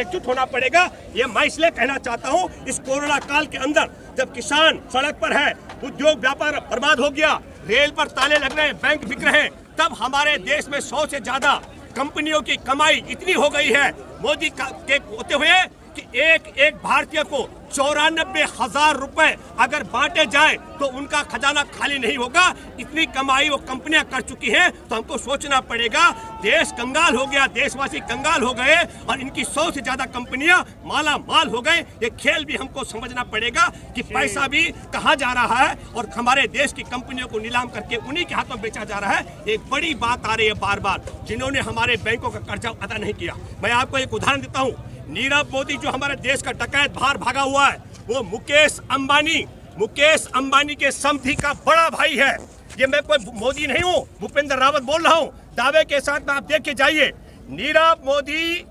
एकजुट होना पड़ेगा। ये मैं इसलिए कहना चाहता हूँ, इस कोरोना काल के अंदर जब किसान सड़क पर है, उद्योग व्यापार बर्बाद हो गया, रेल पर ताले लग रहे हैं, बैंक बिक रहे हैं, तब हमारे देश में 100 से ज्यादा कंपनियों की कमाई इतनी हो गई है मोदी के होते हुए कि एक भारतीय को 94,000 रुपए अगर बांटे जाए तो उनका खजाना खाली नहीं होगा। इतनी कमाई वो कंपनियां कर चुकी हैं, तो हमको सोचना पड़ेगा। देश कंगाल हो गया, देशवासी कंगाल हो गए और इनकी 100 से ज्यादा कंपनियां माला माल हो गए। ये खेल भी हमको समझना पड़ेगा कि पैसा भी कहाँ जा रहा है और हमारे देश की कंपनियों को नीलाम करके उन्हीं के हाथों बेचा जा रहा है। एक बड़ी बात आ रही है बार बार, जिन्होंने हमारे बैंकों का कर्जा अदा नहीं किया। मैं आपको एक उदाहरण देता हूँ। नीरव मोदी जो हमारे देश का डकैत बाहर भागा हुआ है, वो मुकेश अंबानी के समधी का बड़ा भाई है। ये मैं कोई मोदी नहीं हूँ, भूपेंद्र रावत बोल रहा हूँ दावे के साथ में। आप देख के जाइए, नीरव मोदी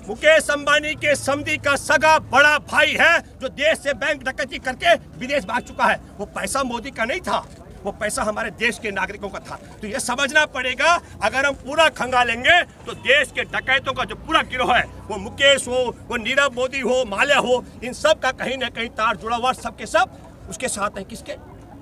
मुकेश अंबानी के समधी का सगा बड़ा भाई है, जो देश से बैंक डकैती करके विदेश भाग चुका है। वो पैसा मोदी का नहीं था, वो पैसा हमारे देश के नागरिकों का था। तो ये समझना पड़ेगा, अगर हम पूरा खंगालेंगे तो देश के डकैतों का जो पूरा गिरोह है, वो मुकेश हो, वो नीरव मोदी हो, माल्या हो, इन सब का कहीं ना कहीं तार जुड़ा हुआ, सब के सब उसके साथ है। किसके?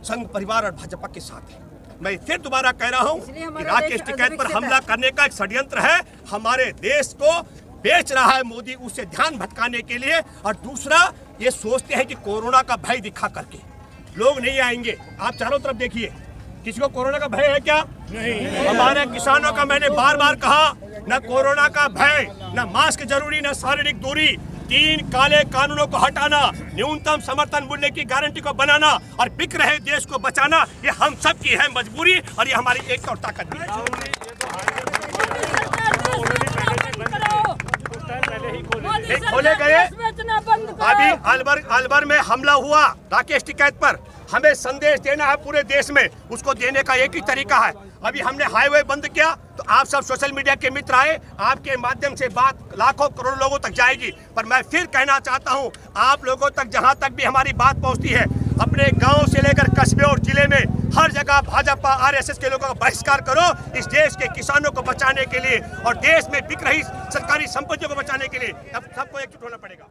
संघ परिवार और भाजपा के साथ है। मैं फिर दोबारा कह रहा हूँ कि राकेश टिकैत पर हमला करने का एक षड्यंत्र है। हमारे देश को बेच रहा है मोदी, उससे ध्यान भटकाने के लिए। और दूसरा, ये सोचते हैं कि कोरोना का भय दिखा करके लोग नहीं आएंगे। आप चारों तरफ देखिए, किसी को कोरोना का भय है क्या? नहीं। हमारे किसानों का मैंने बार बार कहा, न कोरोना का भय, न मास्क जरूरी, न शारीरिक दूरी। 3 काले कानूनों को हटाना, न्यूनतम समर्थन मूल्य की गारंटी को बनाना और बिक रहे देश को बचाना, ये हम सब की है मजबूरी और ये हमारी एक और ताकत है। खोले गए। अभी अलवर में हमला हुआ राकेश टिकैत पर, हमें संदेश देना है पूरे देश में, उसको देने का एक ही तरीका है। अभी हमने हाईवे बंद किया तो आप सब सोशल मीडिया के मित्र आए, आपके माध्यम से बात लाखों करोड़ों लोगों तक जाएगी। पर मैं फिर कहना चाहता हूं, आप लोगों तक जहां तक भी हमारी बात पहुंचती है, अपने गांव से लेकर कस्बे और जिले में हर जगह भाजपा आरएसएस के लोगों का बहिष्कार करो, इस देश के किसानों को बचाने के लिए और देश में बिक रही सरकारी संपत्तियों को बचाने के लिए। अब सबको एकजुट होना पड़ेगा।